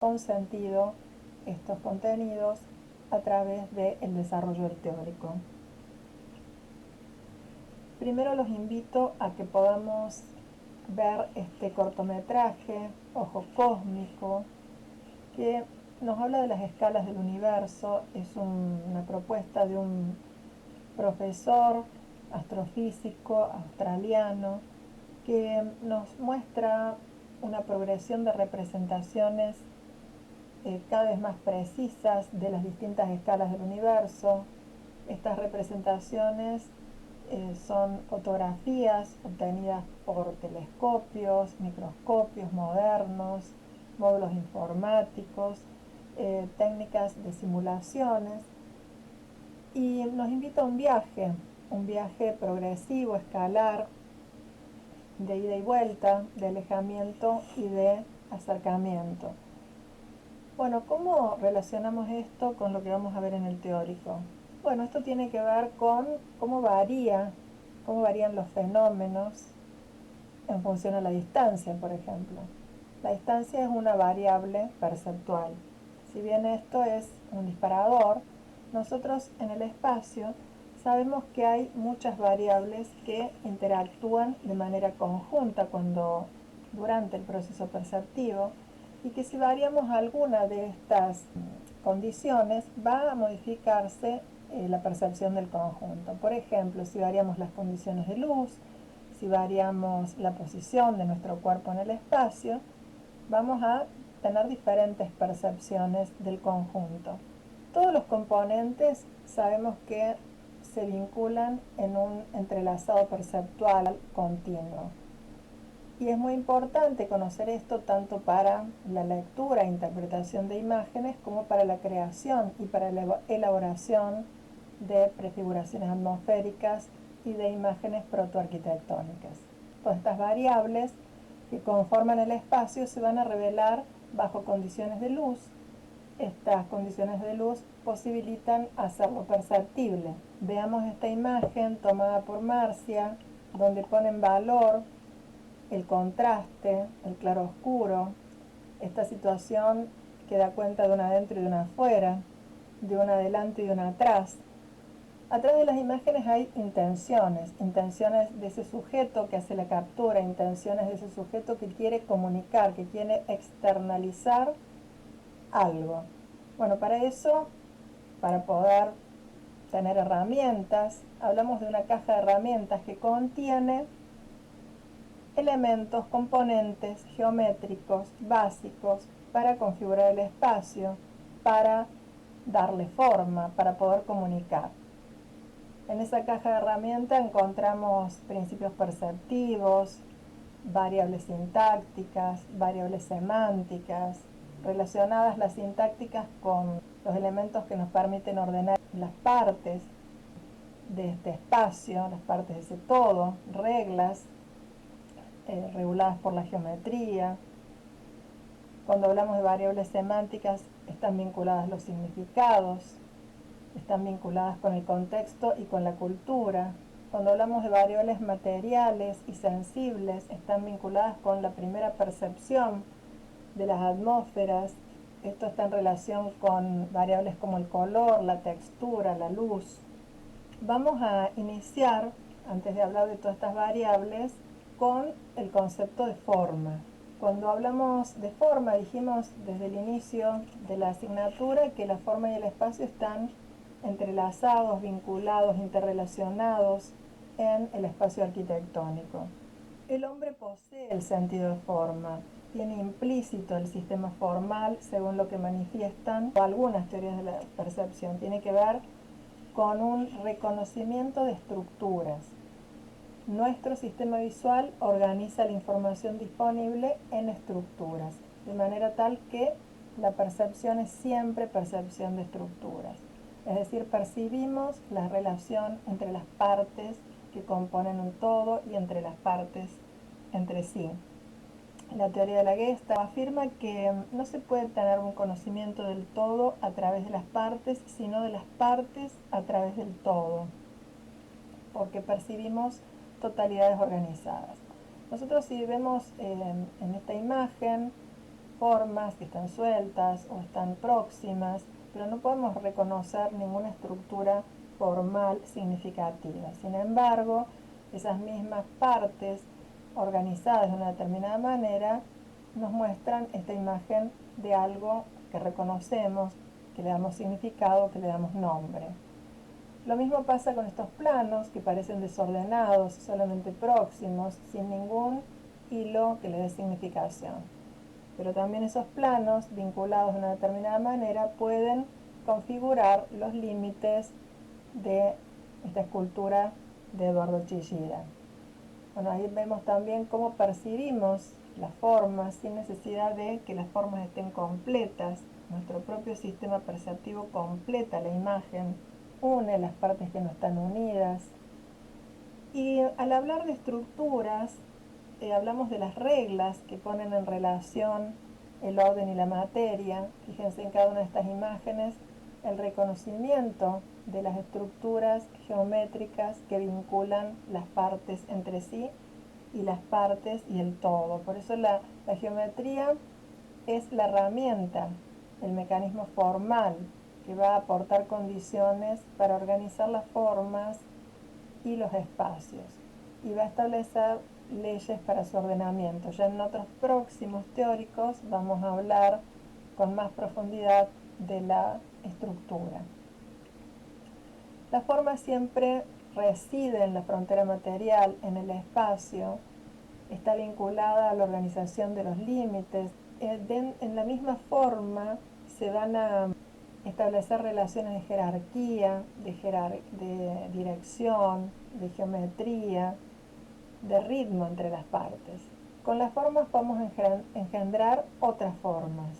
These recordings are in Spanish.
con sentido estos contenidos a través del desarrollo del teórico. Primero los invito a que podamos ver este cortometraje, Ojo Cósmico, que nos habla de las escalas del universo. Es una propuesta de un profesor astrofísico australiano que nos muestra una progresión de representaciones cada vez más precisas de las distintas escalas del universo. Estas representaciones son fotografías obtenidas por telescopios, microscopios modernos, módulos informáticos, técnicas de simulaciones, y nos invita a un viaje progresivo, escalar, de ida y vuelta, de alejamiento y de acercamiento. Bueno, ¿cómo relacionamos esto con lo que vamos a ver en el teórico? Bueno, esto tiene que ver con cómo varían los fenómenos en función a la distancia, por ejemplo. La distancia es una variable perceptual. Si bien esto es un disparador, nosotros en el espacio sabemos que hay muchas variables que interactúan de manera conjunta durante el proceso perceptivo, y que si variamos alguna de estas condiciones va a modificarse la percepción del conjunto. Por ejemplo, si variamos las condiciones de luz, si variamos la posición de nuestro cuerpo en el espacio, vamos a tener diferentes percepciones del conjunto. Todos los componentes sabemos que se vinculan en un entrelazado perceptual continuo. Y es muy importante conocer esto tanto para la lectura e interpretación de imágenes como para la creación y para la elaboración de prefiguraciones atmosféricas y de imágenes protoarquitectónicas. Todas estas variables que conforman el espacio se van a revelar bajo condiciones de luz. Estas condiciones de luz posibilitan hacerlo perceptible. Veamos esta imagen tomada por Marcia, donde pone en valor el contraste, el claroscuro, esta situación que da cuenta de un adentro y de un afuera, de un adelante y de un atrás. Atrás de las imágenes hay intenciones de ese sujeto que hace la captura, intenciones de ese sujeto que quiere comunicar, que quiere externalizar algo. Bueno, para eso, para poder tener herramientas, hablamos de una caja de herramientas que contiene elementos, componentes geométricos básicos para configurar el espacio, para darle forma, para poder comunicar. En esa caja de herramientas encontramos principios perceptivos, variables sintácticas, variables semánticas, relacionadas las sintácticas con los elementos que nos permiten ordenar las partes de este espacio, las partes de ese todo, reglas reguladas por la geometría. Cuando hablamos de variables semánticas, están vinculadas los significados, están vinculadas con el contexto y con la cultura. Cuando hablamos de variables materiales y sensibles, están vinculadas con la primera percepción de las atmósferas. Esto está en relación con variables como el color, la textura, la luz. Vamos a iniciar, antes de hablar de todas estas variables, con el concepto de forma. Cuando hablamos de forma, dijimos desde el inicio de la asignatura que la forma y el espacio están entrelazados, vinculados, interrelacionados en el espacio arquitectónico. El hombre posee el sentido de forma, tiene implícito el sistema formal según lo que manifiestan algunas teorías de la percepción. Tiene que ver con un reconocimiento de estructuras. Nuestro sistema visual organiza la información disponible en estructuras, de manera tal que la percepción es siempre percepción de estructuras. Es decir, percibimos la relación entre las partes que componen un todo y entre las partes entre sí. La teoría de la Gestalt afirma que no se puede tener un conocimiento del todo a través de las partes, sino de las partes a través del todo, porque percibimos totalidades organizadas. Nosotros, si vemos en esta imagen, formas que están sueltas o están próximas, pero no podemos reconocer ninguna estructura formal significativa. Sin embargo, esas mismas partes organizadas de una determinada manera nos muestran esta imagen de algo que reconocemos, que le damos significado, que le damos nombre. Lo mismo pasa con estos planos que parecen desordenados, solamente próximos, sin ningún hilo que le dé significación. Pero también esos planos, vinculados de una determinada manera, pueden configurar los límites de esta escultura de Eduardo Chillida. Bueno, ahí vemos también cómo percibimos las formas sin necesidad de que las formas estén completas. Nuestro propio sistema perceptivo completa la imagen, une las partes que no están unidas. Y al hablar de estructuras, hablamos de las reglas que ponen en relación el orden y la materia. Fíjense en cada una de estas imágenes el reconocimiento de las estructuras geométricas que vinculan las partes entre sí y las partes y el todo. Por eso la geometría es la herramienta, el mecanismo formal que va a aportar condiciones para organizar las formas y los espacios y va a establecer leyes para su ordenamiento. Ya en otros próximos teóricos vamos a hablar con más profundidad de la estructura. La forma siempre reside en la frontera material, en el espacio, está vinculada a la organización de los límites. En la misma forma se van a establecer relaciones de jerarquía, de dirección, de geometría, de ritmo entre las partes. Con las formas podemos engendrar otras formas.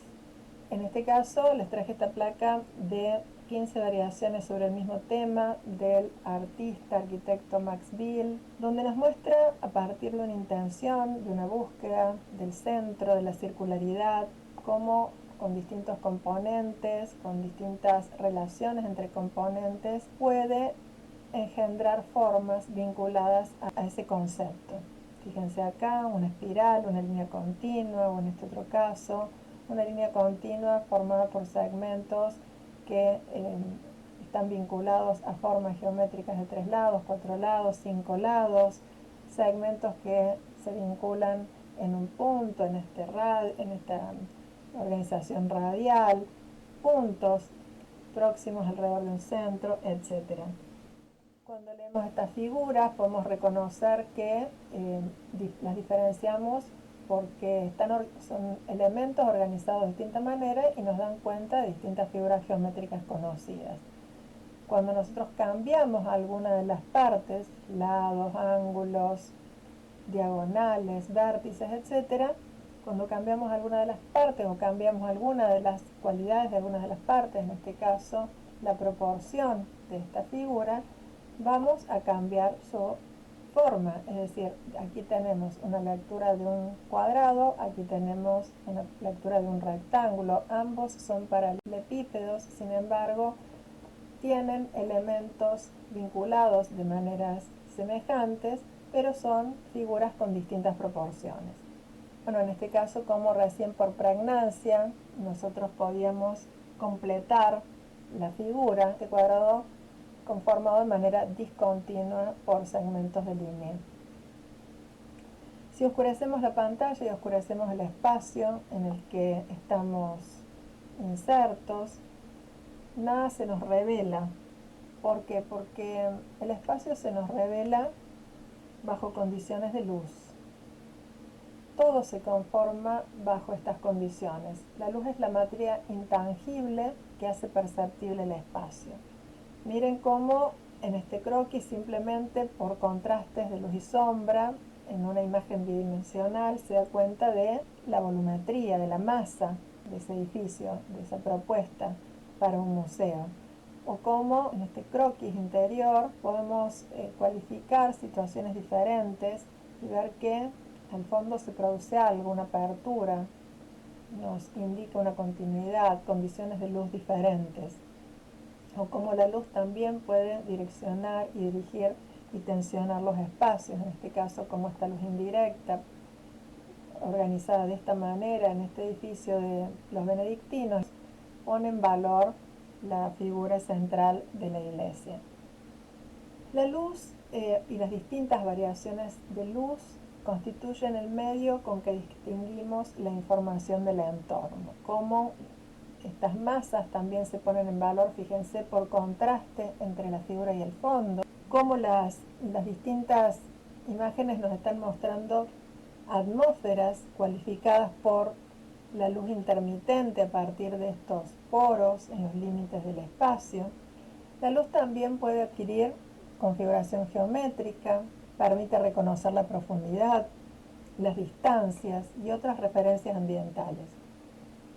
En este caso les traje esta placa de 15 variaciones sobre el mismo tema del artista, arquitecto Max Bill, donde nos muestra a partir de una intención, de una búsqueda del centro, de la circularidad, cómo con distintos componentes, con distintas relaciones entre componentes, puede engendrar formas vinculadas a ese concepto. Fíjense acá, una espiral, una línea continua, o en este otro caso, una línea continua formada por segmentos que están vinculados a formas geométricas de 3 lados, 4 lados, 5 lados, segmentos que se vinculan en un punto, en esta organización radial, puntos próximos alrededor de un centro, etc. Cuando leemos estas figuras podemos reconocer que las diferenciamos porque son elementos organizados de distinta manera y nos dan cuenta de distintas figuras geométricas conocidas. Cuando nosotros cambiamos alguna de las partes, lados, ángulos, diagonales, vértices, etc., cuando cambiamos alguna de las partes o cambiamos alguna de las cualidades de alguna de las partes, en este caso la proporción de esta figura, vamos a cambiar su forma. Es decir, aquí tenemos una lectura de un cuadrado, aquí tenemos una lectura de un rectángulo. Ambos son paralelepípedos, sin embargo, tienen elementos vinculados de maneras semejantes, pero son figuras con distintas proporciones. Bueno, en este caso, como recién por pregnancia, nosotros podíamos completar la figura de cuadrado conformado de manera discontinua por segmentos de línea. Si oscurecemos la pantalla y oscurecemos el espacio en el que estamos insertos, nada se nos revela. ¿Por qué? Porque el espacio se nos revela bajo condiciones de luz. Todo se conforma bajo estas condiciones. La luz es la materia intangible que hace perceptible el espacio. Miren cómo en este croquis, simplemente por contrastes de luz y sombra, en una imagen bidimensional se da cuenta de la volumetría, de la masa de ese edificio, de esa propuesta para un museo. O cómo en este croquis interior podemos cualificar situaciones diferentes y ver que al fondo se produce algo, una apertura, nos indica una continuidad, condiciones de luz diferentes. O cómo la luz también puede direccionar y dirigir y tensionar los espacios, en este caso como esta luz indirecta, organizada de esta manera en este edificio de los benedictinos, pone en valor la figura central de la iglesia. La luz y las distintas variaciones de luz constituyen el medio con que distinguimos la información del entorno. Cómo estas masas también se ponen en valor, fíjense, por contraste entre la figura y el fondo. Cómo las distintas imágenes nos están mostrando atmósferas cualificadas por la luz intermitente a partir de estos poros en los límites del espacio. La luz también puede adquirir configuración geométrica, permite reconocer la profundidad, las distancias y otras referencias ambientales.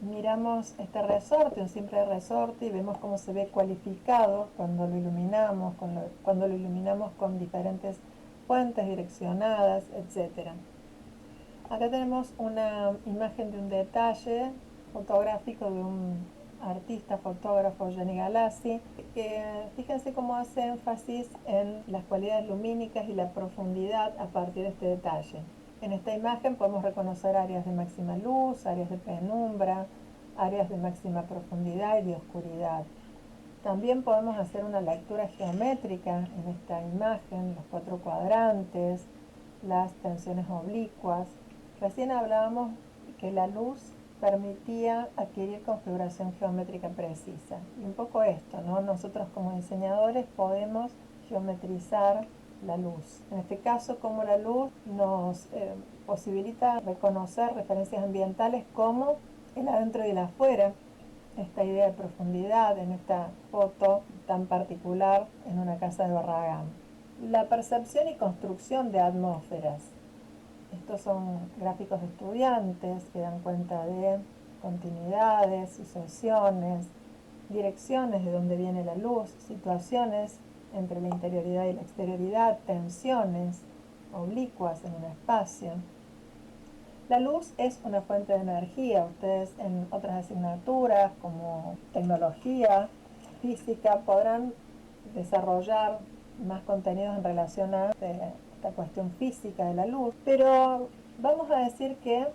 Miramos este resorte, un simple resorte, y vemos cómo se ve cualificado cuando lo iluminamos, con diferentes fuentes direccionadas, etc. Acá tenemos una imagen de un detalle fotográfico de un artista, fotógrafo, Gianni Galassi, que fíjense cómo hace énfasis en las cualidades lumínicas y la profundidad a partir de este detalle. En esta imagen podemos reconocer áreas de máxima luz, áreas de penumbra, áreas de máxima profundidad y de oscuridad. También podemos hacer una lectura geométrica en esta imagen, los 4 cuadrantes, las tensiones oblicuas. Recién hablábamos que la luz permitía adquirir configuración geométrica precisa. Y un poco esto, ¿no? Nosotros como diseñadores podemos geometrizar la luz. En este caso, como la luz nos posibilita reconocer referencias ambientales como el adentro y el afuera, esta idea de profundidad en esta foto tan particular en una casa de Barragán. La percepción y construcción de atmósferas. Estos son gráficos de estudiantes que dan cuenta de continuidades, sucesiones, direcciones de donde viene la luz, situaciones entre la interioridad y la exterioridad, tensiones oblicuas en un espacio. La luz es una fuente de energía. Ustedes en otras asignaturas como tecnología, física, podrán desarrollar más contenidos en relación a esta cuestión física de la luz, pero vamos a decir que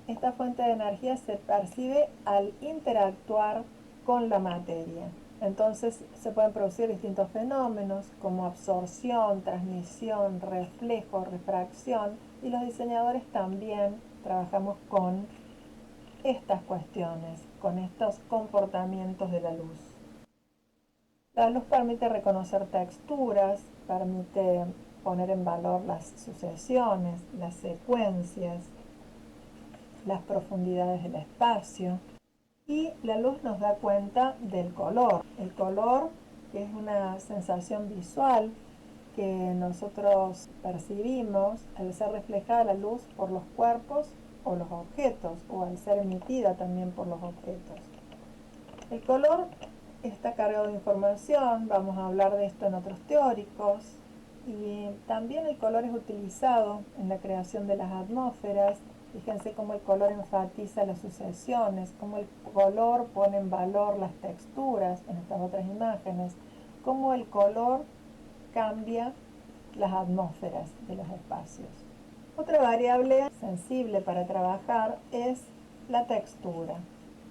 esta fuente de energía se percibe al interactuar con la materia. Entonces se pueden producir distintos fenómenos como absorción, transmisión, reflejo, refracción, y los diseñadores también trabajamos con estas cuestiones, con estos comportamientos de la luz. La luz permite reconocer texturas, permite poner en valor las sucesiones, las secuencias, las profundidades del espacio, y la luz nos da cuenta del color. El color, que es una sensación visual que nosotros percibimos al ser reflejada la luz por los cuerpos o los objetos, o al ser emitida también por los objetos. El color está cargado de información, vamos a hablar de esto en otros teóricos, y también el color es utilizado en la creación de las atmósferas. Fíjense cómo el color enfatiza las sucesiones, cómo el color pone en valor las texturas en estas otras imágenes, cómo el color cambia las atmósferas de los espacios. Otra variable sensible para trabajar es la textura.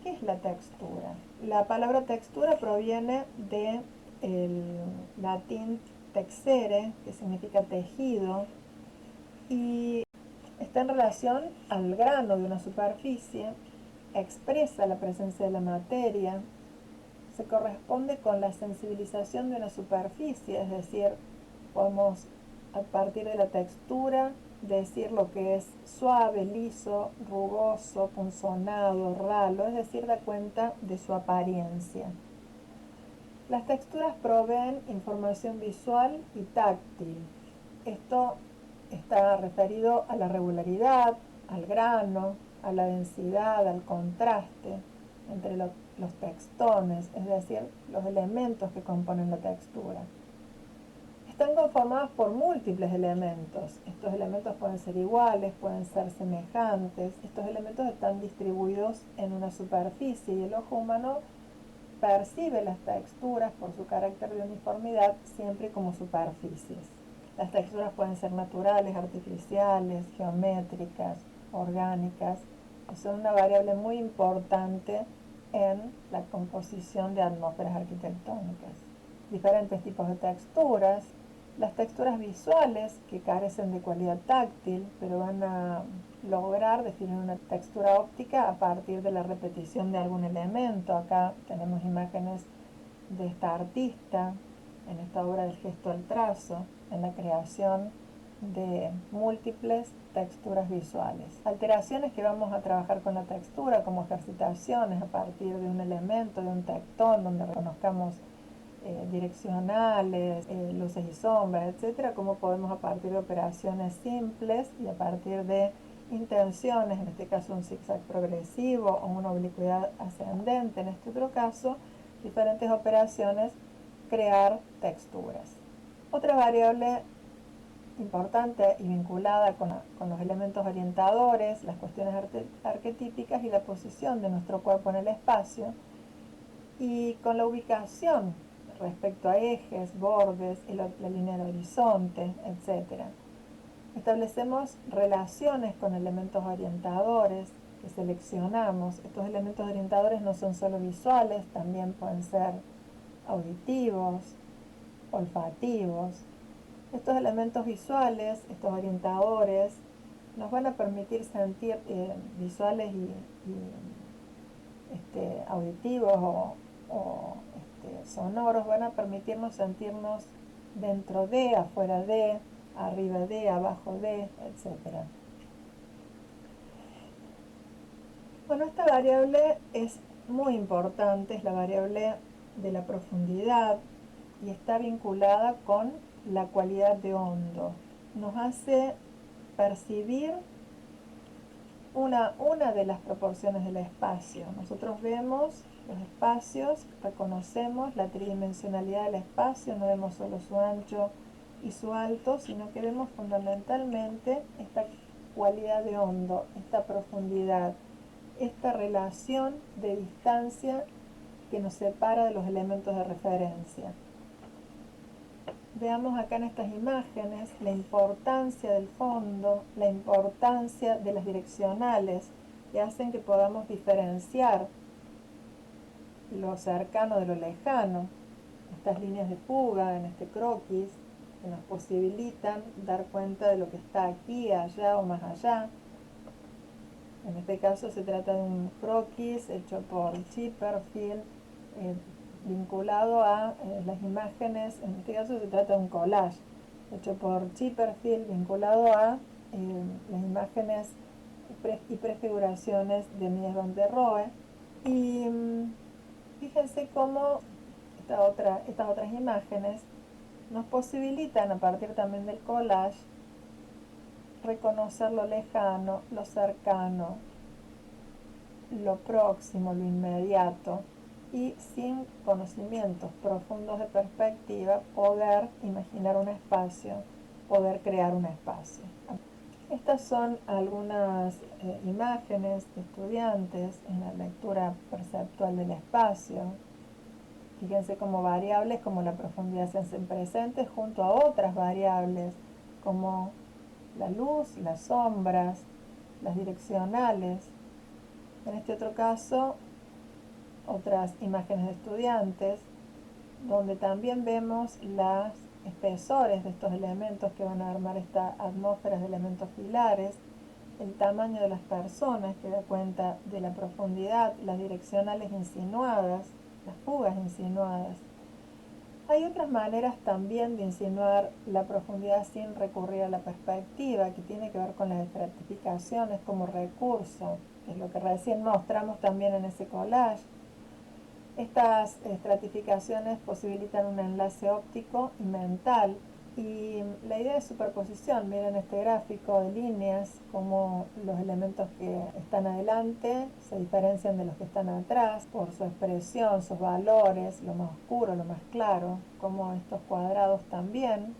¿Qué es la textura? La palabra textura proviene del latín texere, que significa tejido, y está en relación al grano de una superficie, expresa la presencia de la materia, se corresponde con la sensibilización de una superficie, es decir, podemos a partir de la textura decir lo que es suave, liso, rugoso, punzonado, ralo, es decir, da cuenta de su apariencia. Las texturas proveen información visual y táctil. Esto está referido a la regularidad, al grano, a la densidad, al contraste entre los textones, es decir, los elementos que componen la textura. Están conformados por múltiples elementos. Estos elementos pueden ser iguales, pueden ser semejantes. Estos elementos están distribuidos en una superficie y el ojo humano percibe las texturas por su carácter de uniformidad siempre como superficies. Las texturas pueden ser naturales, artificiales, geométricas, orgánicas, que son una variable muy importante en la composición de atmósferas arquitectónicas. Diferentes tipos de texturas, las texturas visuales que carecen de cualidad táctil, pero van a lograr definir una textura óptica a partir de la repetición de algún elemento. Acá tenemos imágenes de esta artista en esta obra del gesto del trazo, en la creación de múltiples texturas visuales. Alteraciones que vamos a trabajar con la textura como ejercitaciones a partir de un elemento, de un tectón, donde reconozcamos direccionales, luces y sombras, etcétera, como podemos a partir de operaciones simples y a partir de intenciones, en este caso un zigzag progresivo o una oblicuidad ascendente, en este otro caso, diferentes operaciones, crear texturas. Otra variable importante y vinculada con los elementos orientadores, las cuestiones arquetípicas y la posición de nuestro cuerpo en el espacio, y con la ubicación respecto a ejes, bordes, la línea del horizonte, etc. Establecemos relaciones con elementos orientadores que seleccionamos. Estos elementos orientadores no son solo visuales, también pueden ser auditivos, olfativos. Estos elementos visuales, estos orientadores, nos van a permitir sentir visuales y auditivos o sonoros, van a permitirnos sentirnos dentro de, afuera de, arriba de, abajo de, etc. Bueno, esta variable es muy importante, es la variable de la profundidad y está vinculada con la cualidad de hondo. Nos hace percibir una de las proporciones del espacio. Nosotros vemos los espacios, reconocemos la tridimensionalidad del espacio, no vemos solo su ancho y su alto, sino que vemos fundamentalmente esta cualidad de hondo, esta profundidad, esta relación de distancia que nos separa de los elementos de referencia. Veamos acá en estas imágenes la importancia del fondo, la importancia de las direccionales que hacen que podamos diferenciar lo cercano de lo lejano. Estas líneas de fuga en este croquis que nos posibilitan dar cuenta de lo que está aquí, allá o más allá. En este caso se trata de un croquis hecho por Chipperfield, vinculado a las imágenes. En este caso se trata de un collage hecho por Chipperfield, vinculado a las imágenes y prefiguraciones de Mies van der Rohe. Y fíjense cómo estas otras imágenes nos posibilitan, a partir también del collage, reconocer lo lejano, lo cercano, lo próximo, lo inmediato, y sin conocimientos profundos de perspectiva poder imaginar un espacio, poder crear un espacio. Estas son algunas imágenes de estudiantes en la lectura perceptual del espacio. Fíjense cómo variables como la profundidad se hacen presentes junto a otras variables como la luz, las sombras, las direccionales. En este otro caso, otras imágenes de estudiantes, donde también vemos los espesores de estos elementos que van a armar esta atmósfera de elementos pilares, el tamaño de las personas que da cuenta de la profundidad, las direccionales insinuadas, las fugas insinuadas. Hay otras maneras también de insinuar la profundidad sin recurrir a la perspectiva, que tiene que ver con las estratificaciones como recurso, que es lo que recién mostramos también en ese collage. Estas estratificaciones posibilitan un enlace óptico y mental, y la idea de superposición, miren este gráfico de líneas, como los elementos que están adelante se diferencian de los que están atrás por su expresión, sus valores, lo más oscuro, lo más claro, como estos cuadrados también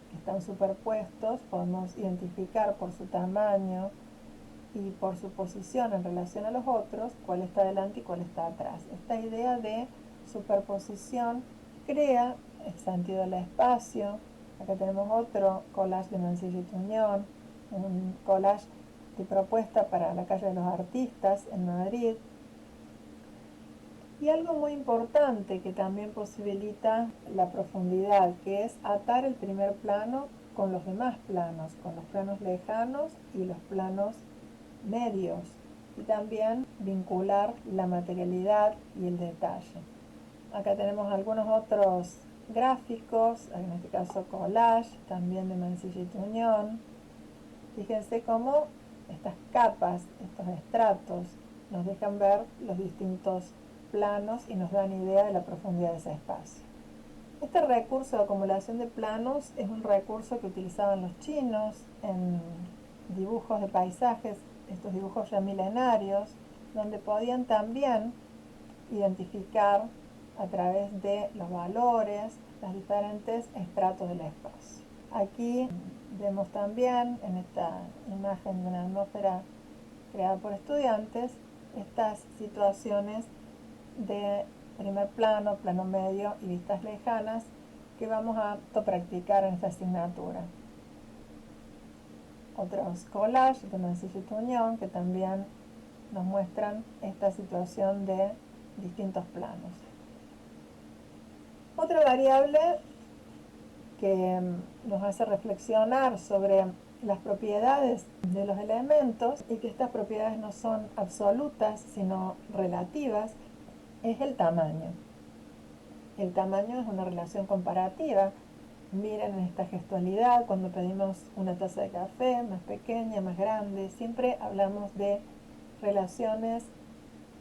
que están superpuestos, podemos identificar por su tamaño y por su posición en relación a los otros, cuál está adelante y cuál está atrás. Esta idea de superposición crea el sentido del espacio. Acá tenemos otro collage de Mancilla y Tuñón, un collage de propuesta para la calle de los Artistas en Madrid. Y algo muy importante que también posibilita la profundidad, que es atar el primer plano con los demás planos, con los planos lejanos y los planos medios, y también vincular la materialidad y el detalle. Acá tenemos algunos otros gráficos, en este caso collage, también de Mansilla y Tuñón. Fíjense cómo estas capas, estos estratos, nos dejan ver los distintos planos y nos dan idea de la profundidad de ese espacio. Este recurso de acumulación de planos es un recurso que utilizaban los chinos en dibujos de paisajes, estos dibujos ya milenarios, donde podían también identificar a través de los valores los diferentes estratos del espacio. Aquí vemos también en esta imagen de una atmósfera creada por estudiantes estas situaciones de primer plano, plano medio y vistas lejanas que vamos a practicar en esta asignatura. Otros collages de Mansilla y Tuñón que también nos muestran esta situación de distintos planos. Otra variable que nos hace reflexionar sobre las propiedades de los elementos y que estas propiedades no son absolutas sino relativas es el tamaño. El tamaño es una relación comparativa. Miren esta gestualidad cuando pedimos una taza de café, más pequeña, más grande, siempre hablamos de relaciones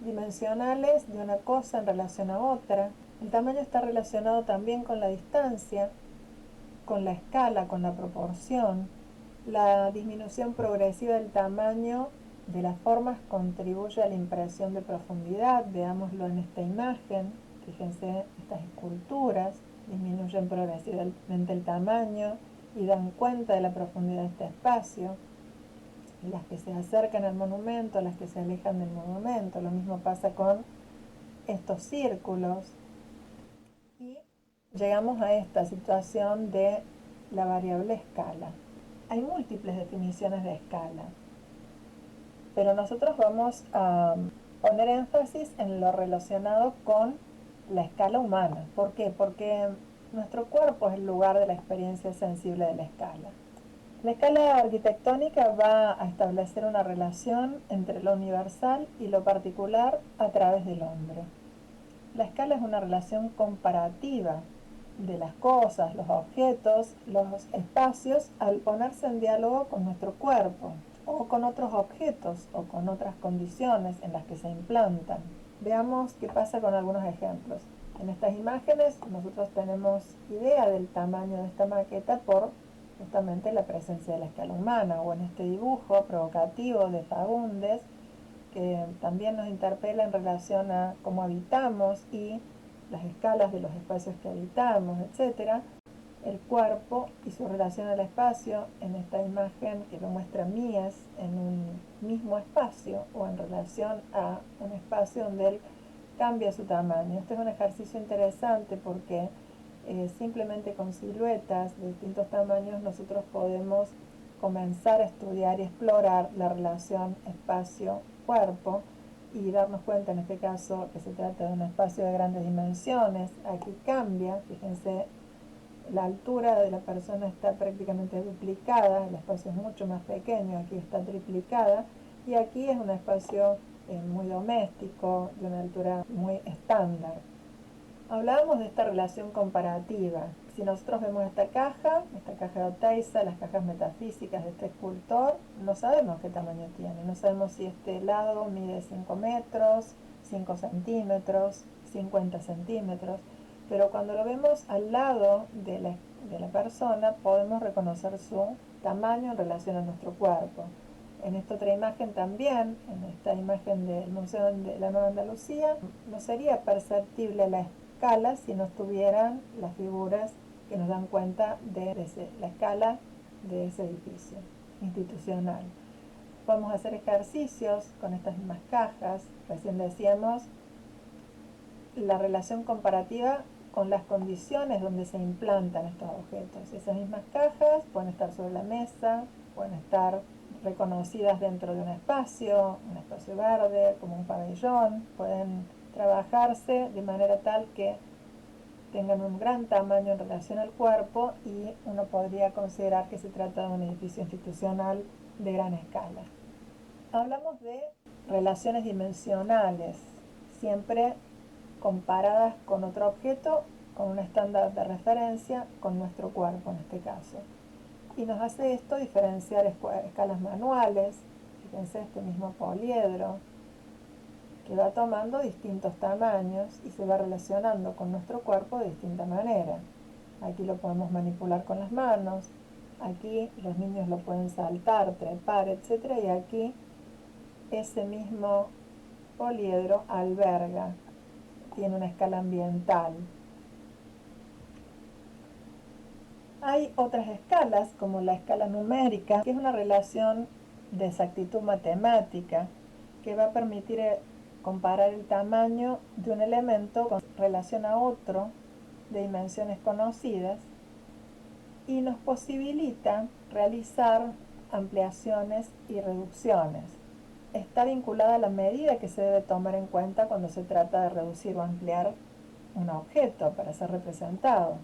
dimensionales de una cosa en relación a otra. El tamaño está relacionado también con la distancia, con la escala, con la proporción. La disminución progresiva del tamaño de las formas contribuye a la impresión de profundidad. Veámoslo en esta imagen. Fíjense, estas esculturas disminuyen progresivamente el tamaño y dan cuenta de la profundidad de este espacio. Las que se acercan al monumento, las que se alejan del monumento. Lo mismo pasa con estos círculos. Y llegamos a esta situación de la variable escala. Hay múltiples definiciones de escala, pero nosotros vamos a poner énfasis en lo relacionado con la escala humana. ¿Por qué? Porque nuestro cuerpo es el lugar de la experiencia sensible de la escala. La escala arquitectónica va a establecer una relación entre lo universal y lo particular a través del hombre. La escala es una relación comparativa de las cosas, los objetos, los espacios, al ponerse en diálogo con nuestro cuerpo, o con otros objetos, o con otras condiciones en las que se implantan. Veamos qué pasa con algunos ejemplos. En estas imágenes nosotros tenemos idea del tamaño de esta maqueta por justamente la presencia de la escala humana, o en este dibujo provocativo de Fagundes, que también nos interpela en relación a cómo habitamos y las escalas de los espacios que habitamos, etc. El cuerpo y su relación al espacio en esta imagen que lo muestra Mies en un mismo espacio o en relación a un espacio donde él cambia su tamaño. Este es un ejercicio interesante porque simplemente con siluetas de distintos tamaños nosotros podemos comenzar a estudiar y explorar la relación espacio-cuerpo y darnos cuenta en este caso que se trata de un espacio de grandes dimensiones. Aquí cambia, fíjense, la altura de la persona está prácticamente duplicada, el espacio es mucho más pequeño, aquí está triplicada, y aquí es un espacio muy doméstico, de una altura muy estándar. Hablábamos de esta relación comparativa. Si nosotros vemos esta caja de Oteiza, las cajas metafísicas de este escultor, no sabemos qué tamaño tiene, no sabemos si este lado mide 5 metros, 5 centímetros, 50 centímetros, pero cuando lo vemos al lado de la persona podemos reconocer su tamaño en relación a nuestro cuerpo. En esta otra imagen también, en esta imagen del Museo de la Nueva Andalucía, no sería perceptible la escala si no estuvieran las figuras que nos dan cuenta de la escala de ese edificio institucional. Podemos hacer ejercicios con estas mismas cajas. Recién decíamos la relación comparativa con las condiciones donde se implantan estos objetos. Esas mismas cajas pueden estar sobre la mesa, pueden estar reconocidas dentro de un espacio verde, como un pabellón. Pueden trabajarse de manera tal que tengan un gran tamaño en relación al cuerpo y uno podría considerar que se trata de un edificio institucional de gran escala. Hablamos de relaciones dimensionales, siempre comparadas con otro objeto, con un estándar de referencia, con nuestro cuerpo en este caso. Y nos hace esto diferenciar escalas manuales. Fíjense este mismo poliedro que va tomando distintos tamaños y se va relacionando con nuestro cuerpo de distinta manera. Aquí lo podemos manipular con las manos, aquí los niños lo pueden saltar, trepar, etc. Y aquí ese mismo poliedro alberga, tiene una escala ambiental. Hay otras escalas, como la escala numérica, que es una relación de exactitud matemática que va a permitir comparar el tamaño de un elemento con relación a otro de dimensiones conocidas y nos posibilita realizar ampliaciones y reducciones. Está vinculada a la medida que se debe tomar en cuenta cuando se trata de reducir o ampliar un objeto para ser representado.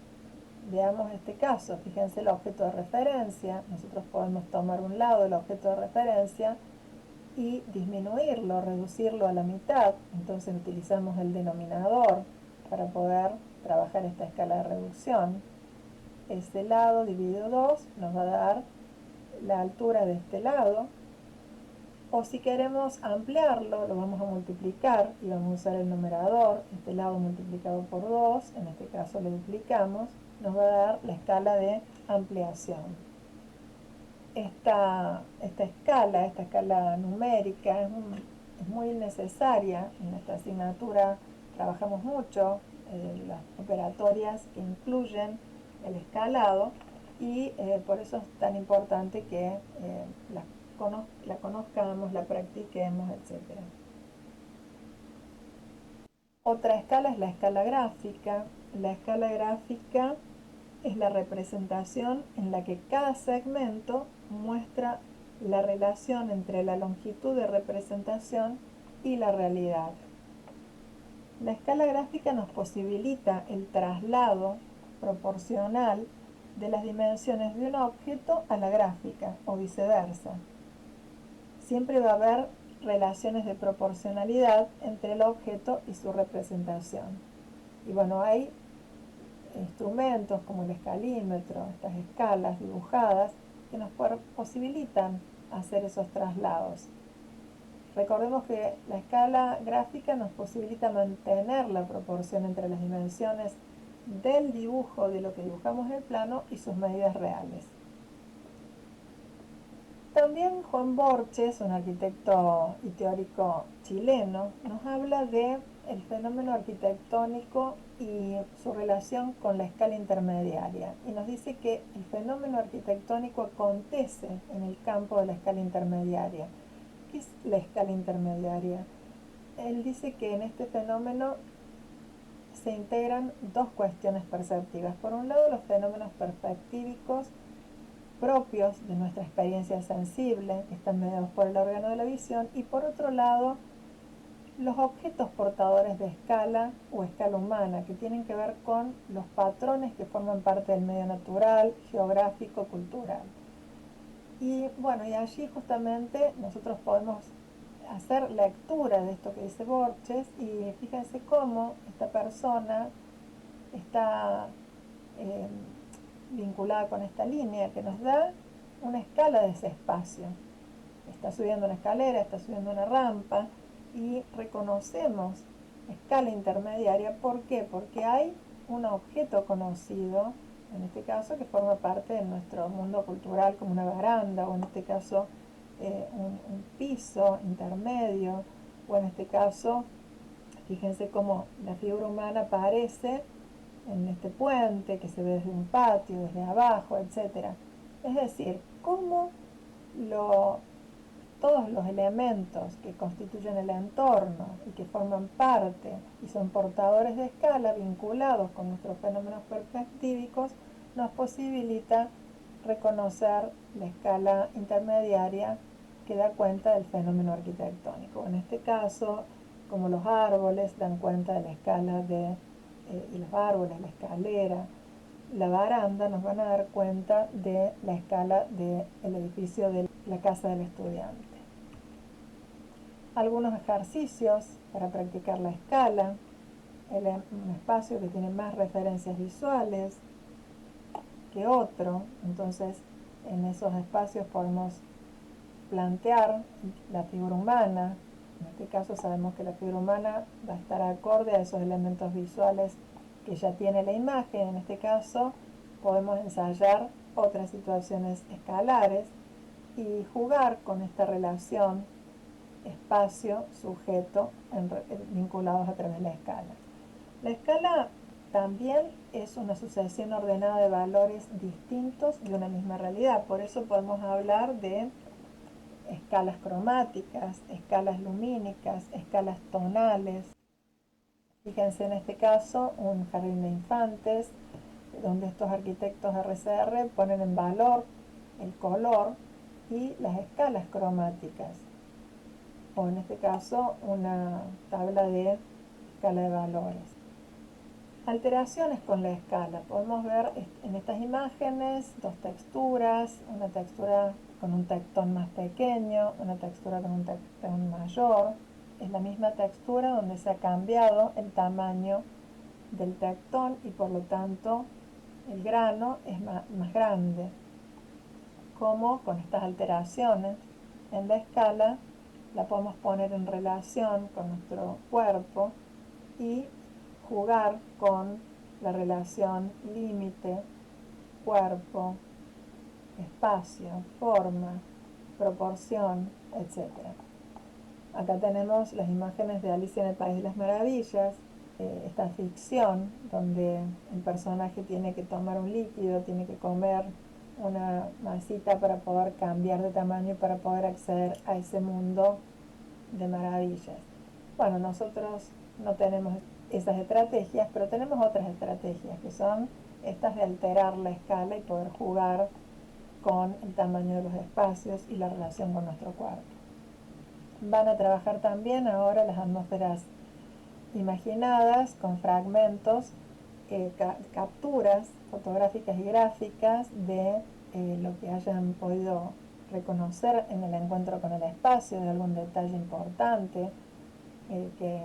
Veamos este caso, fíjense el objeto de referencia. Nosotros podemos tomar un lado del objeto de referencia y disminuirlo, reducirlo a la mitad. Entonces utilizamos el denominador para poder trabajar esta escala de reducción. Este lado dividido 2 nos va a dar la altura de este lado. O si queremos ampliarlo, lo vamos a multiplicar y vamos a usar el numerador, este lado multiplicado por 2, en este caso lo duplicamos, nos va a dar la escala de ampliación. Esta escala numérica es muy necesaria. En esta asignatura trabajamos mucho las operatorias que incluyen el escalado y por eso es tan importante que la conozcamos, la practiquemos, etc. Otra escala es la escala gráfica. La escala gráfica es la representación en la que cada segmento muestra la relación entre la longitud de representación y la realidad. La escala gráfica nos posibilita el traslado proporcional de las dimensiones de un objeto a la gráfica o viceversa. Siempre va a haber relaciones de proporcionalidad entre el objeto y su representación. Y bueno, hay instrumentos como el escalímetro, estas escalas dibujadas, que nos posibilitan hacer esos traslados. Recordemos que la escala gráfica nos posibilita mantener la proporción entre las dimensiones del dibujo, de lo que dibujamos en el plano, y sus medidas reales. También Juan Borges, un arquitecto y teórico chileno, nos habla de el fenómeno arquitectónico y su relación con la escala intermediaria. Y nos dice que el fenómeno arquitectónico acontece en el campo de la escala intermediaria. ¿Qué es la escala intermediaria? Él dice que en este fenómeno se integran dos cuestiones perceptivas. Por un lado, los fenómenos perspectivos propios de nuestra experiencia sensible, que están mediados por el órgano de la visión, y por otro lado, los objetos portadores de escala o escala humana, que tienen que ver con los patrones que forman parte del medio natural, geográfico, cultural. Y bueno, y allí justamente nosotros podemos hacer lectura de esto que dice Borges y fíjense cómo esta persona está vinculada con esta línea que nos da una escala de ese espacio. Está subiendo una escalera, está subiendo una rampa y reconocemos escala intermediaria. ¿Por qué? Porque hay un objeto conocido, en este caso, que forma parte de nuestro mundo cultural, como una baranda, o en este caso un piso intermedio, o en este caso, fíjense cómo la figura humana aparece en este puente que se ve desde un patio, desde abajo, etc. Es decir, cómo todos los elementos que constituyen el entorno y que forman parte y son portadores de escala vinculados con nuestros fenómenos perspectivos nos posibilita reconocer la escala intermediaria que da cuenta del fenómeno arquitectónico. En este caso, como los árboles dan cuenta de la escala y los árboles, la escalera, la baranda nos van a dar cuenta de la escala del edificio de la casa del estudiante. Algunos ejercicios para practicar la escala, un espacio que tiene más referencias visuales que otro, entonces en esos espacios podemos plantear la figura humana. En este caso sabemos que la figura humana va a estar acorde a esos elementos visuales que ya tiene la imagen. En este caso podemos ensayar otras situaciones escalares y jugar con esta relación espacio-sujeto vinculados a través de la escala. La escala también es una sucesión ordenada de valores distintos de una misma realidad. Por eso podemos hablar de escalas cromáticas, escalas lumínicas, escalas tonales. Fíjense en este caso un jardín de infantes, donde estos arquitectos RCR ponen en valor el color y las escalas cromáticas, o en este caso una tabla de escala de valores. Alteraciones con la escala. Podemos ver en estas imágenes dos texturas, una textura con un tectón más pequeño, una textura con un tectón mayor. Es la misma textura donde se ha cambiado el tamaño del tectón y por lo tanto el grano es más grande. Como con estas alteraciones en la escala la podemos poner en relación con nuestro cuerpo y jugar con la relación límite, cuerpo, espacio, forma, proporción, etc. Acá tenemos las imágenes de Alicia en el País de las Maravillas, esta ficción donde el personaje tiene que tomar un líquido, tiene que comer una masita para poder cambiar de tamaño y para poder acceder a ese mundo de maravillas. Bueno, nosotros no tenemos esas estrategias, pero tenemos otras estrategias que son estas de alterar la escala y poder jugar con el tamaño de los espacios y la relación con nuestro cuerpo. Van a trabajar también ahora las atmósferas imaginadas con fragmentos, capturas fotográficas y gráficas de lo que hayan podido reconocer en el encuentro con el espacio, de algún detalle importante que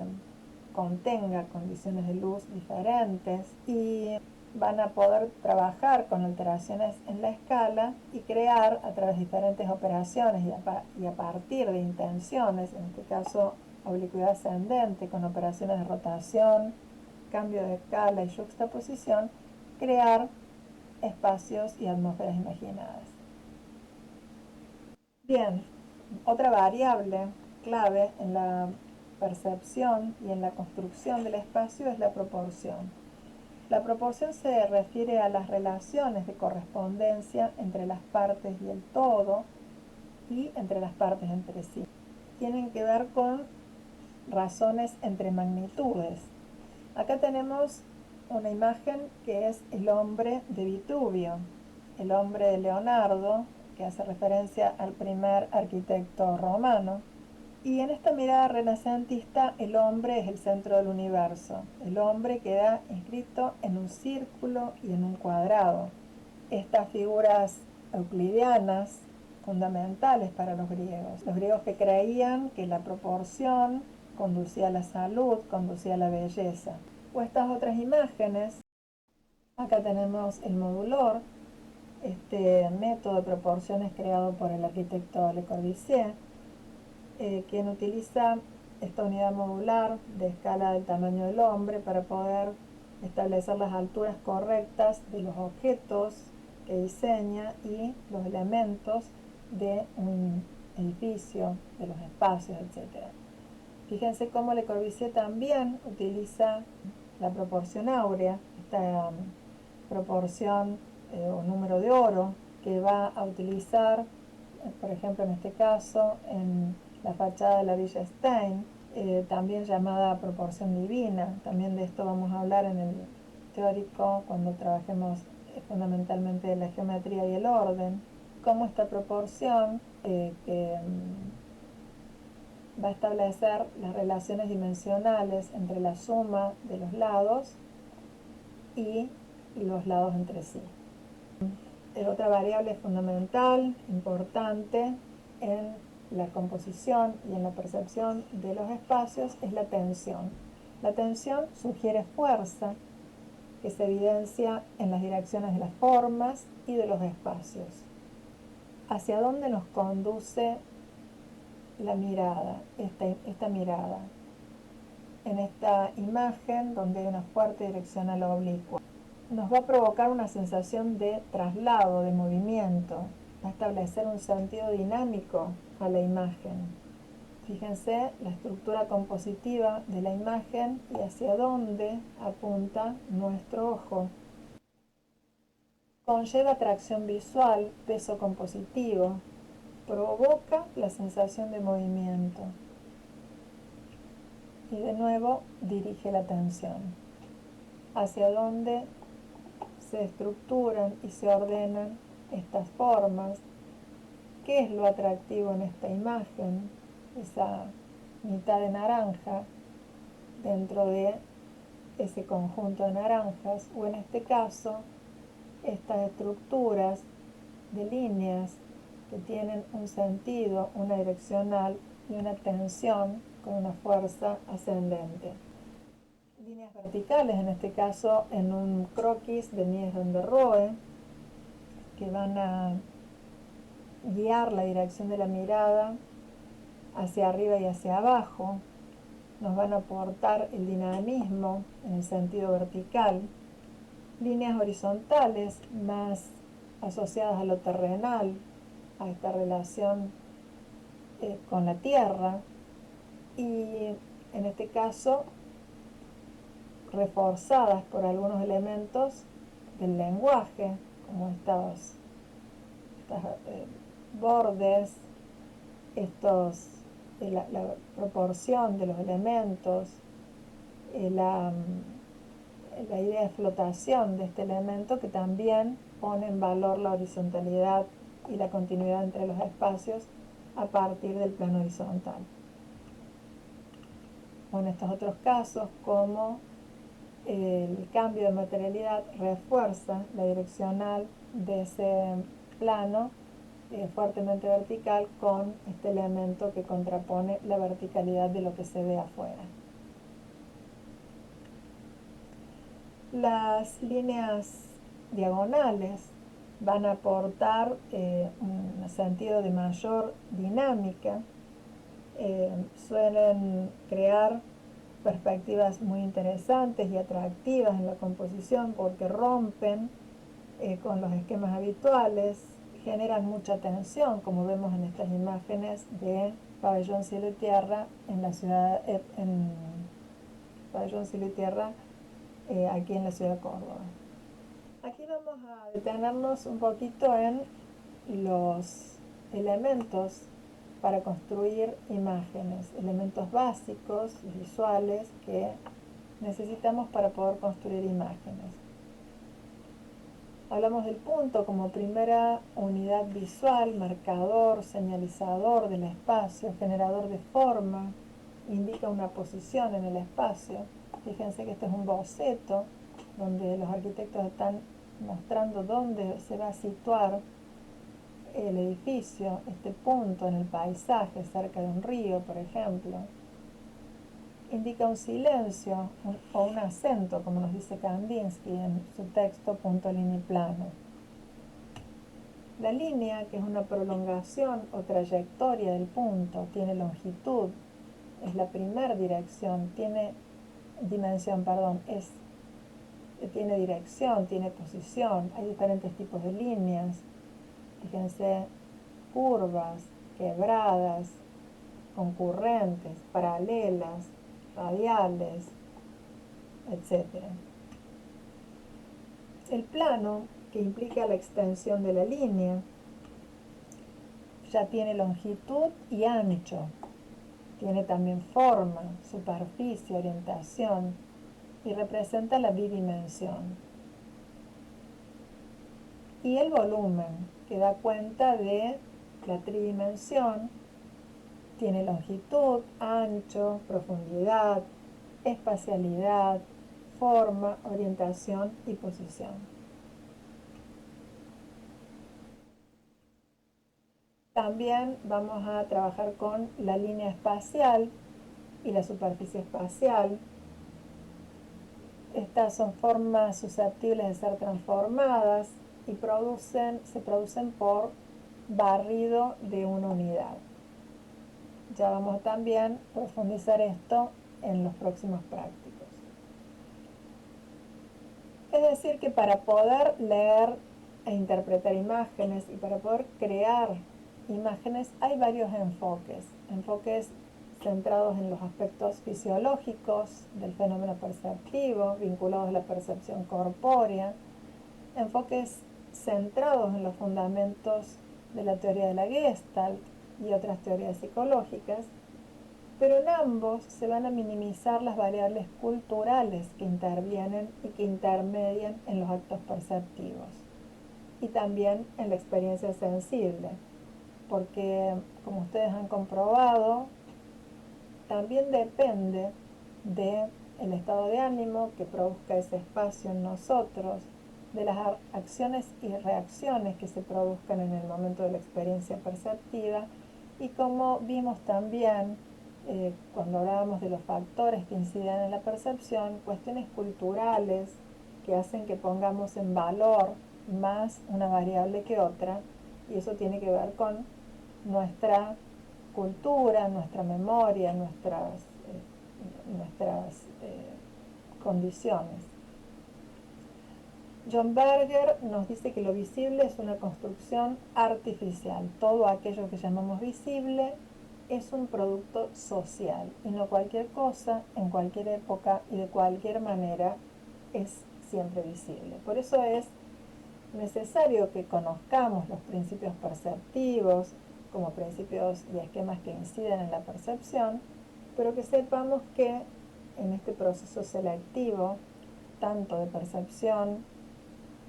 contenga condiciones de luz diferentes, y van a poder trabajar con alteraciones en la escala y crear a través de diferentes operaciones y a partir de intenciones, en este caso oblicuidad ascendente con operaciones de rotación, cambio de escala y yuxtaposición, crear espacios y atmósferas imaginadas. Bien, otra variable clave en la percepción y en la construcción del espacio es la proporción. La proporción se refiere a las relaciones de correspondencia entre las partes y el todo y entre las partes entre sí. Tienen que ver con razones entre magnitudes. Acá tenemos una imagen que es el hombre de Vitubio, el hombre de Leonardo, que hace referencia al primer arquitecto romano. Y en esta mirada renacentista el hombre es el centro del universo. El hombre queda inscrito en un círculo y en un cuadrado. Estas figuras euclidianas fundamentales para los griegos que creían que la proporción conducía a la salud, conducía a la belleza. O estas otras imágenes, acá tenemos el modulor, este método de proporciones creado por el arquitecto Le Corbusier, quien utiliza esta unidad modular de escala del tamaño del hombre para poder establecer las alturas correctas de los objetos que diseña y los elementos de un edificio, de los espacios, etc. Fíjense cómo Le Corbusier también utiliza la proporción áurea, esta proporción o número de oro que va a utilizar, por ejemplo en este caso, en la fachada de la Villa Stein, también llamada proporción divina. También de esto vamos a hablar en el teórico cuando trabajemos fundamentalmente de la geometría y el orden, cómo esta proporción que va a establecer las relaciones dimensionales entre la suma de los lados y los lados entre sí. Otra variable fundamental, importante en la composición y en la percepción de los espacios es la tensión. La tensión sugiere fuerza que se evidencia en las direcciones de las formas y de los espacios. ¿Hacia dónde nos conduce la mirada, esta mirada? En esta imagen donde hay una fuerte dirección a la oblicua. Nos va a provocar una sensación de traslado, de movimiento, va a establecer un sentido dinámico a la imagen. Fíjense la estructura compositiva de la imagen y hacia dónde apunta nuestro ojo. Conlleva atracción visual, peso compositivo, provoca la sensación de movimiento y de nuevo dirige la atención hacia dónde se estructuran y se ordenan estas formas. ¿Qué es lo atractivo en esta imagen? Esa mitad de naranja dentro de ese conjunto de naranjas, o en este caso estas estructuras de líneas que tienen un sentido, una direccional y una tensión con una fuerza ascendente. Líneas verticales, en este caso en un croquis de Mies van der Rohe, que van a guiar la dirección de la mirada hacia arriba y hacia abajo, nos van a aportar el dinamismo en el sentido vertical. Líneas horizontales más asociadas a lo terrenal, a esta relación con la tierra, y en este caso reforzadas por algunos elementos del lenguaje, como estos bordes, la proporción de los elementos, la idea de flotación de este elemento, que también pone en valor la horizontalidad y la continuidad entre los espacios a partir del plano horizontal. O en estos otros casos, como el cambio de materialidad refuerza la direccional de ese plano fuertemente vertical con este elemento que contrapone la verticalidad de lo que se ve afuera. Las líneas diagonales van a aportar un sentido de mayor dinámica, suelen crear perspectivas muy interesantes y atractivas en la composición porque rompen con los esquemas habituales, generan mucha tensión, como vemos en estas imágenes de Pabellón Cielo y Tierra en la ciudad, Pabellón Cielo y Tierra aquí en la ciudad de Córdoba. Aquí vamos a detenernos un poquito en los elementos para construir imágenes, elementos básicos, visuales, que necesitamos para poder construir imágenes. Hablamos del punto como primera unidad visual, marcador, señalizador del espacio, generador de forma, indica una posición en el espacio. Fíjense que este es un boceto donde los arquitectos están mostrando dónde se va a situar el edificio, este punto en el paisaje, cerca de un río, por ejemplo. Indica un silencio o un acento, como nos dice Kandinsky en su texto Punto, línea y plano. La línea, que es una prolongación o trayectoria del punto, tiene longitud, es la primera dirección, tiene dimensión, perdón, tiene dirección, tiene posición, hay diferentes tipos de líneas, fíjense, curvas, quebradas, concurrentes, paralelas, radiales, etc. El plano, que implica la extensión de la línea, ya tiene longitud y ancho, tiene también forma, superficie, orientación y representa la bidimensión. y el volumen, que da cuenta de la tridimensión, tiene longitud, ancho, profundidad, espacialidad, forma, orientación y posición. También vamos a trabajar con la línea espacial y la superficie espacial. Estas son formas susceptibles de ser transformadas y se producen por barrido de una unidad. Ya vamos a también profundizar esto en los próximos prácticos. Es decir, que para poder leer e interpretar imágenes y para poder crear imágenes hay varios enfoques. Enfoques centrados en los aspectos fisiológicos del fenómeno perceptivo, vinculados a la percepción corpórea, enfoques centrados en los fundamentos de la teoría de la Gestalt y otras teorías psicológicas, pero en ambos se van a minimizar las variables culturales que intervienen y que intermedian en los actos perceptivos y también en la experiencia sensible, porque como ustedes han comprobado, también depende del estado de ánimo que produzca ese espacio en nosotros, de las acciones y reacciones que se produzcan en el momento de la experiencia perceptiva, y como vimos también cuando hablábamos de los factores que inciden en la percepción, cuestiones culturales que hacen que pongamos en valor más una variable que otra, y eso tiene que ver con nuestra cultura, nuestra memoria, nuestras condiciones. John Berger nos dice que lo visible es una construcción artificial. Todo aquello que llamamos visible es un producto social y no cualquier cosa, en cualquier época y de cualquier manera es siempre visible. Por eso es necesario que conozcamos los principios perceptivos como principios y esquemas que inciden en la percepción, pero que sepamos que en este proceso selectivo, tanto de percepción,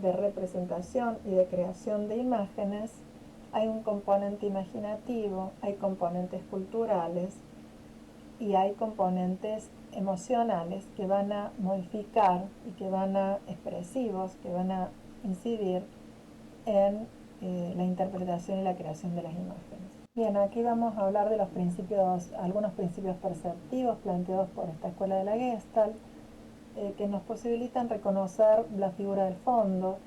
de representación y de creación de imágenes, hay un componente imaginativo, hay componentes culturales y hay componentes emocionales que van a modificar y que van a expresivos, que van a incidir en la interpretación y la creación de las imágenes. Bien, aquí vamos a hablar de algunos principios perceptivos planteados por esta escuela de la Gestalt, que nos posibilitan reconocer la figura del fondo.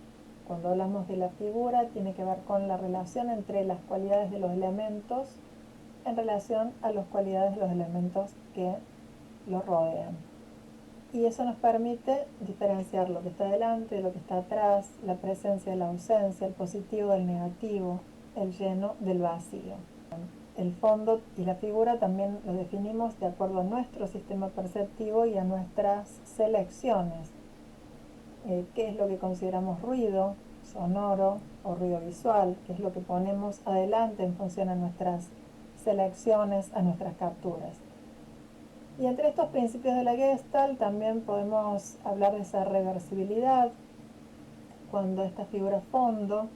Cuando hablamos de la figura, tiene que ver con la relación entre las cualidades de los elementos en relación a las cualidades de los elementos que los rodean. Y eso nos permite diferenciar lo que está delante de lo que está atrás, la presencia de la ausencia, el positivo del negativo, el lleno del vacío. El fondo y la figura también lo definimos de acuerdo a nuestro sistema perceptivo y a nuestras selecciones. ¿Qué es lo que consideramos ruido sonoro o ruido visual? ¿Qué es lo que ponemos adelante en función a nuestras selecciones, a nuestras capturas? Y entre estos principios de la Gestalt también podemos hablar de esa reversibilidad, cuando esta figura fondo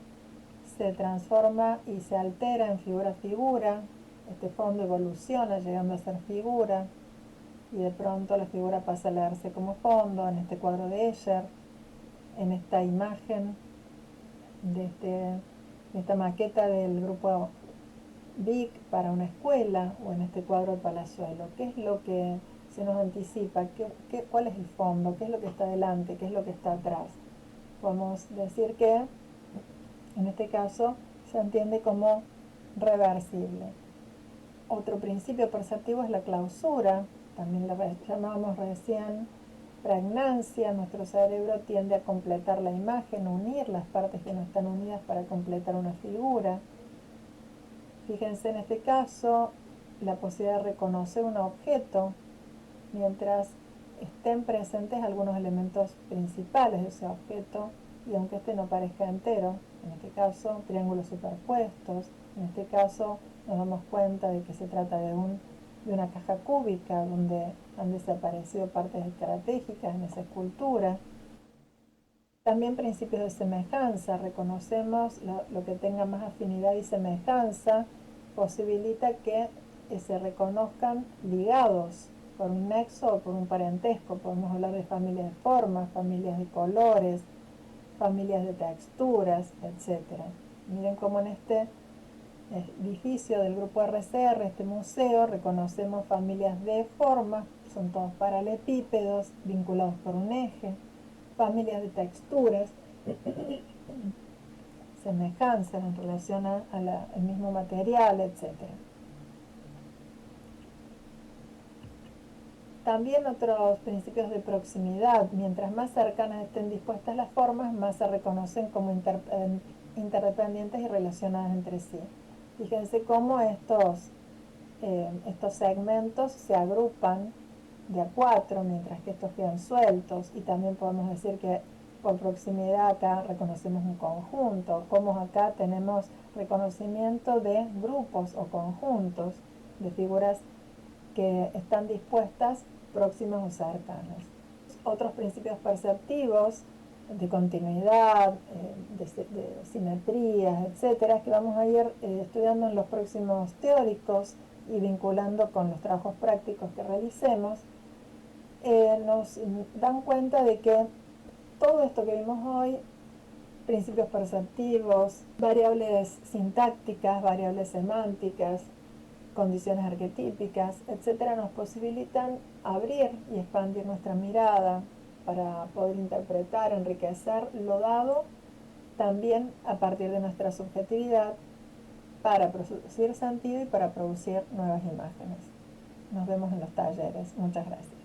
se transforma y se altera en figura-figura, este fondo evoluciona llegando a ser figura, y de pronto la figura pasa a leerse como fondo en este cuadro de Escher, en esta imagen de esta maqueta del grupo Vic para una escuela, o en este cuadro de Palazuelo. ¿Qué es lo que se nos anticipa? ¿Cuál es el fondo? ¿Qué es lo que está delante? ¿Qué es lo que está atrás? Podemos decir que en este caso se entiende como reversible. Otro principio perceptivo es la clausura, también la llamábamos recién pregnancia. Nuestro cerebro tiende a completar la imagen, unir las partes que no están unidas para completar una figura. Fíjense en este caso la posibilidad de reconocer un objeto mientras estén presentes algunos elementos principales de ese objeto, y aunque este no parezca entero, en este caso triángulos superpuestos, en este caso nos damos cuenta de que se trata de una caja cúbica donde han desaparecido partes estratégicas en esa escultura. También principios de semejanza, reconocemos lo que tenga más afinidad y semejanza, posibilita que se reconozcan ligados por un nexo o por un parentesco. Podemos hablar de familias de formas, familias de colores, familias de texturas, etc. Miren cómo en este edificio del grupo RCR, este museo, reconocemos familias de formas, son todos paralelepípedos vinculados por un eje, familias de texturas, semejanzas en relación al mismo material, etc. También otros principios de proximidad: mientras más cercanas estén dispuestas las formas, más se reconocen como interdependientes y relacionadas entre sí. Fíjense cómo estos segmentos se agrupan de a 4, mientras que estos quedan sueltos, y también podemos decir que por proximidad acá reconocemos un conjunto, como acá tenemos reconocimiento de grupos o conjuntos de figuras que están dispuestas próximas o cercanas. Otros principios perceptivos de continuidad, de simetrías, etcétera, que vamos a ir estudiando en los próximos teóricos y vinculando con los trabajos prácticos que realicemos, nos dan cuenta de que todo esto que vimos hoy, principios perceptivos, variables sintácticas, variables semánticas, condiciones arquetípicas, etcétera, nos posibilitan abrir y expandir nuestra mirada para poder interpretar, enriquecer lo dado, también a partir de nuestra subjetividad, para producir sentido y para producir nuevas imágenes. Nos vemos en los talleres. Muchas gracias.